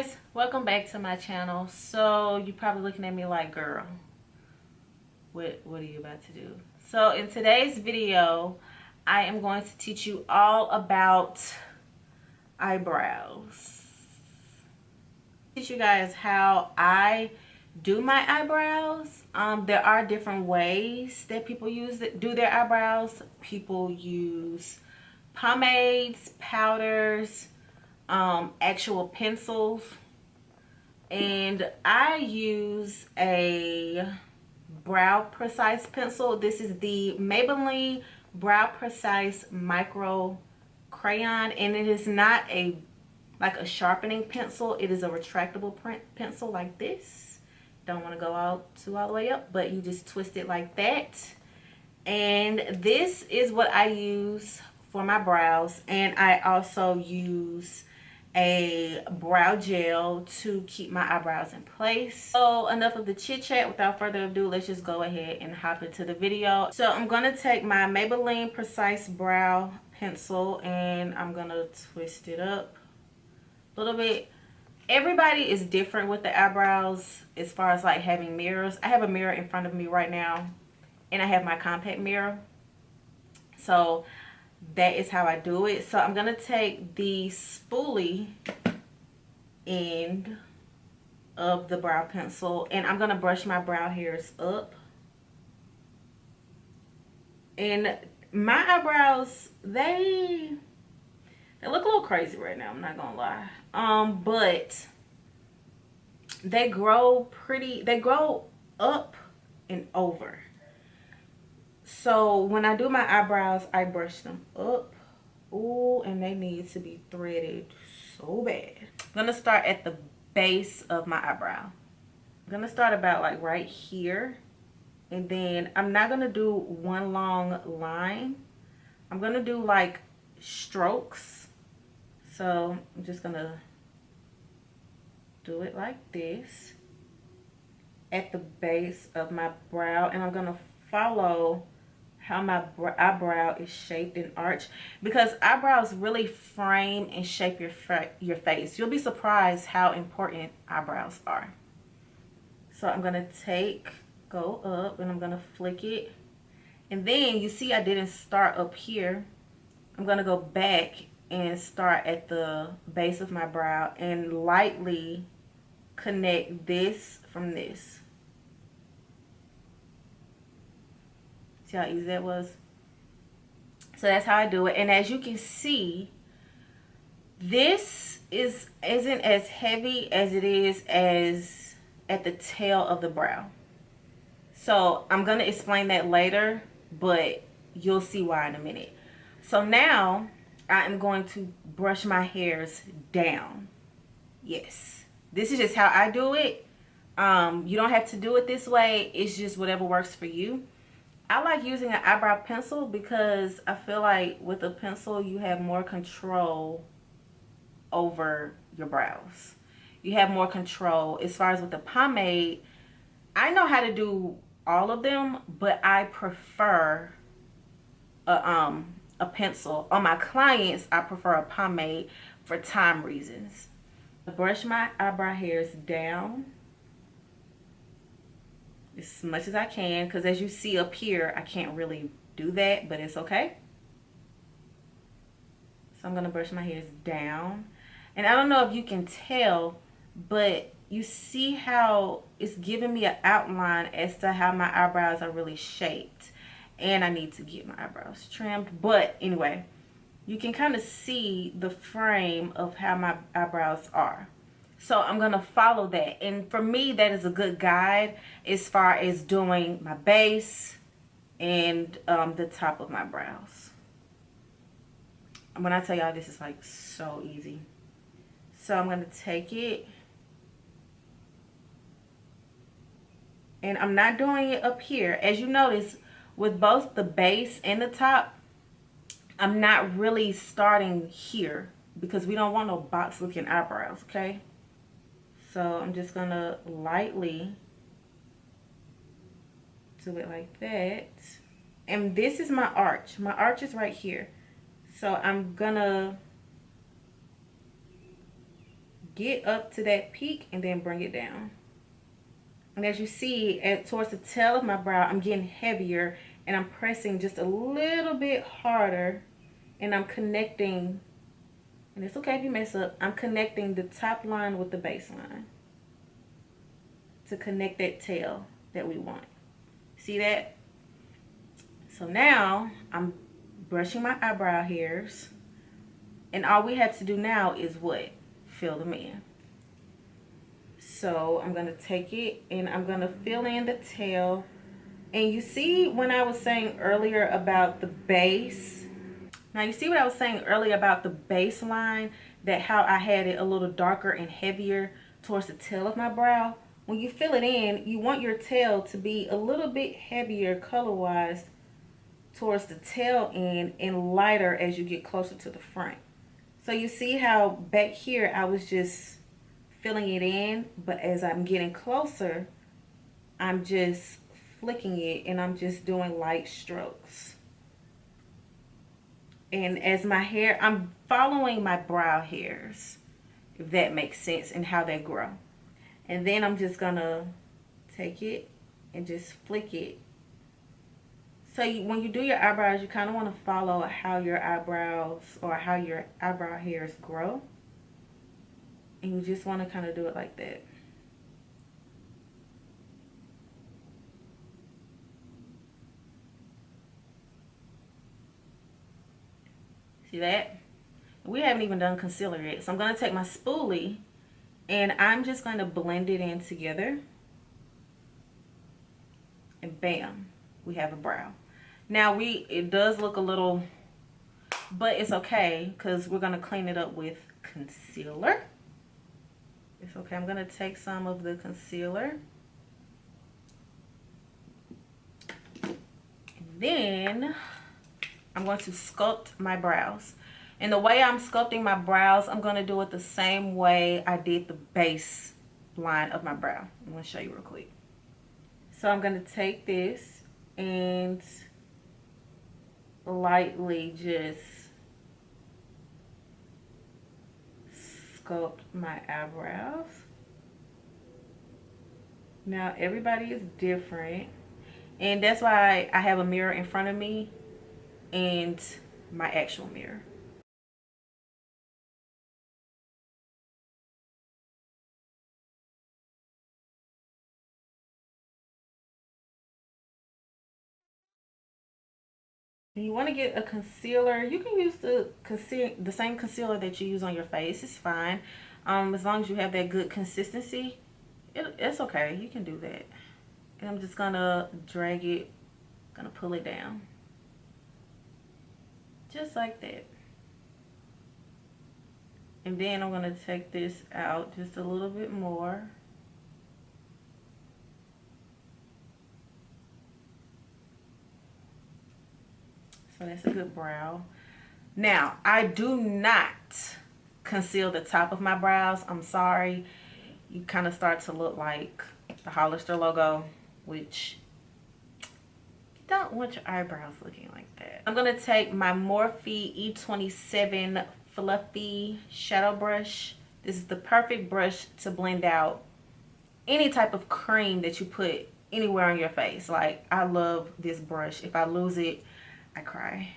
guys, welcome back to my channel. So you're probably looking at me like, girl, what are you about to do? So in today's video, I am going to teach you all about eyebrows. Teach you guys how I do my eyebrows. There are different ways that people do their eyebrows. People use pomades, powders, actual pencils, and I use a brow precise pencil. This is the Maybelline Brow Precise Micro Crayon, and it is not like a sharpening pencil. It is a retractable pencil like this. Don't want to go all the way up, but you just twist it like that. And this is what I use for my brows, and I also use a brow gel to keep my eyebrows in place. So enough of the chit chat. Without further ado, let's just go ahead and hop into the video. So I'm going to take my Maybelline Precise Brow Pencil and I'm going to twist it up a little bit. Everybody is different with the eyebrows as far as like having mirrors. I have a mirror in front of me right now, and I have my compact mirror. So that is how I do it. So I'm going to take the spoolie end of the brow pencil and I'm going to brush my brow hairs up. And my eyebrows, they look a little crazy right now, I'm not going to lie. But they grow up and over. So when I do my eyebrows, I brush them up. Ooh, and they need to be threaded so bad. I'm gonna start at the base of my eyebrow. I'm gonna start about like right here. And then I'm not gonna do one long line. I'm gonna do like strokes. So I'm just gonna do it like this at the base of my brow. And I'm gonna follow how my eyebrow is shaped and arched, because eyebrows really frame and shape your face. You'll be surprised how important eyebrows are. So I'm gonna go up and I'm gonna flick it, and then you see I didn't start up here. I'm gonna go back and start at the base of my brow and lightly connect this from this. See how easy that was? So that's how I do it. And as you can see, this isn't as heavy as it is as at the tail of the brow. So I'm going to explain that later, but you'll see why in a minute. So now I am going to brush my hairs down. Yes, this is just how I do it. You don't have to do it this way. It's just whatever works for you. I like using an eyebrow pencil because I feel like with a pencil you have more control over your brows. You have more control. As far as with the pomade, I know how to do all of them, but I prefer a pencil. On my clients, I prefer a pomade for time reasons. I brush my eyebrow hairs down as much as I can, because as you see up here, I can't really do that, but it's okay. So I'm going to brush my hairs down. And I don't know if you can tell, but you see how it's giving me an outline as to how my eyebrows are really shaped. And I need to get my eyebrows trimmed. But anyway, you can kind of see the frame of how my eyebrows are. So I'm going to follow that. And for me, that is a good guide as far as doing my base and the top of my brows. When I tell y'all, this is like so easy. So I'm going to take it. And I'm not doing it up here. As you notice, with both the base and the top, I'm not really starting here because we don't want no box looking eyebrows, okay? So I'm just gonna lightly do it like that. And this is my arch. My arch is right here. So I'm gonna get up to that peak and then bring it down. And as you see, towards the tail of my brow, I'm getting heavier and I'm pressing just a little bit harder, and I'm connecting, and it's okay if you mess up, I'm connecting the top line with the base line to connect that tail that we want. See that? So now I'm brushing my eyebrow hairs, and all we have to do now is what? Fill them in. So I'm going to take it and I'm going to fill in the tail. And you see when I was saying earlier about the base, now you see what I was saying earlier about the baseline, that how I had it a little darker and heavier towards the tail of my brow. When you fill it in, you want your tail to be a little bit heavier color-wise towards the tail end and lighter as you get closer to the front. So you see how back here I was just filling it in, but as I'm getting closer, I'm just flicking it and I'm just doing light strokes. And as my hair, I'm following my brow hairs, if that makes sense, and how they grow. And then I'm just gonna take it and just flick it. So when you do your eyebrows, you kind of want to follow how your eyebrows or how your eyebrow hairs grow. And you just want to kind of do it like that. See that? We haven't even done concealer yet. So I'm going to take my spoolie and I'm just going to blend it in together. And bam, we have a brow. Now it does look a little, but it's okay because we're going to clean it up with concealer. It's okay. I'm going to take some of the concealer. And then I'm going to sculpt my brows. And the way I'm sculpting my brows, I'm going to do it the same way I did the base line of my brow. I'm going to show you real quick. So I'm going to take this and lightly just sculpt my eyebrows. Now everybody is different, and that's why I have a mirror in front of me and my actual mirror. You want to get a concealer. You can use the same concealer that you use on your face. It's fine. As long as you have that good consistency, it's okay. You can do that. And I'm just gonna drag it, gonna pull it down. Just like that. And then I'm gonna take this out just a little bit more. So that's a good brow. Now, I do not conceal the top of my brows. I'm sorry. You kind of start to look like the Hollister logo, which you don't want your eyebrows looking like that. I'm going to take my Morphe E27 Fluffy Shadow Brush. This is the perfect brush to blend out any type of cream that you put anywhere on your face. Like, I love this brush. If I lose it, I cry.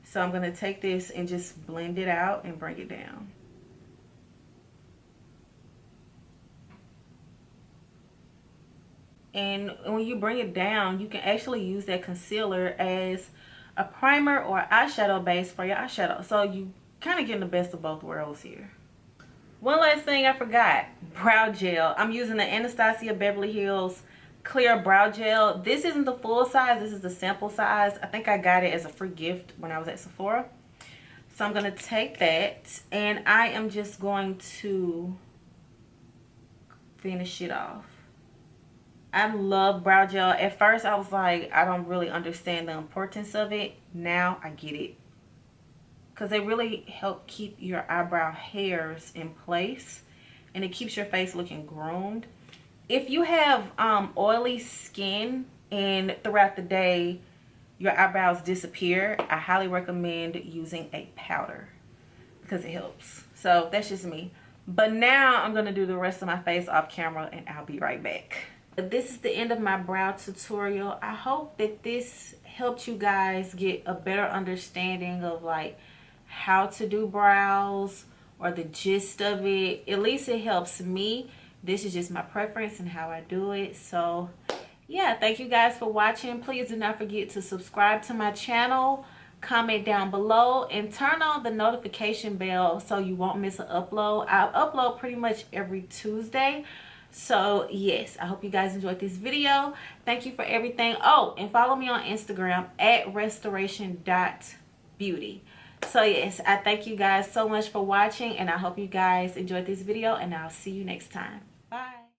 So I'm going to take this and just blend it out and bring it down. And when you bring it down, you can actually use that concealer as a primer or eyeshadow base for your eyeshadow. So you kind of getting the best of both worlds here. One last thing I forgot, brow gel. I'm using the Anastasia Beverly Hills clear brow gel. This isn't the full size, this is the sample size. I think I got it as a free gift when I was at Sephora. So I'm going to take that and I am just going to finish it off. I love brow gel. At first I was like, I don't really understand the importance of it. Now I get it, because they really help keep your eyebrow hairs in place and it keeps your face looking groomed. If you have oily skin and throughout the day your eyebrows disappear, I highly recommend using a powder because it helps. So that's just me. But now I'm going to do the rest of my face off camera and I'll be right back. This is the end of my brow tutorial. I hope that this helped you guys get a better understanding of like how to do brows or the gist of it. At least it helps me. This is just my preference and how I do it. So yeah, thank you guys for watching. Please do not forget to subscribe to my channel, comment down below, and turn on the notification bell so you won't miss an upload. I upload pretty much every Tuesday. So yes, I hope you guys enjoyed this video. Thank you for everything. Oh, and follow me on Instagram at restoration.beauty. So yes, I thank you guys so much for watching, and I hope you guys enjoyed this video, and I'll see you next time. Bye.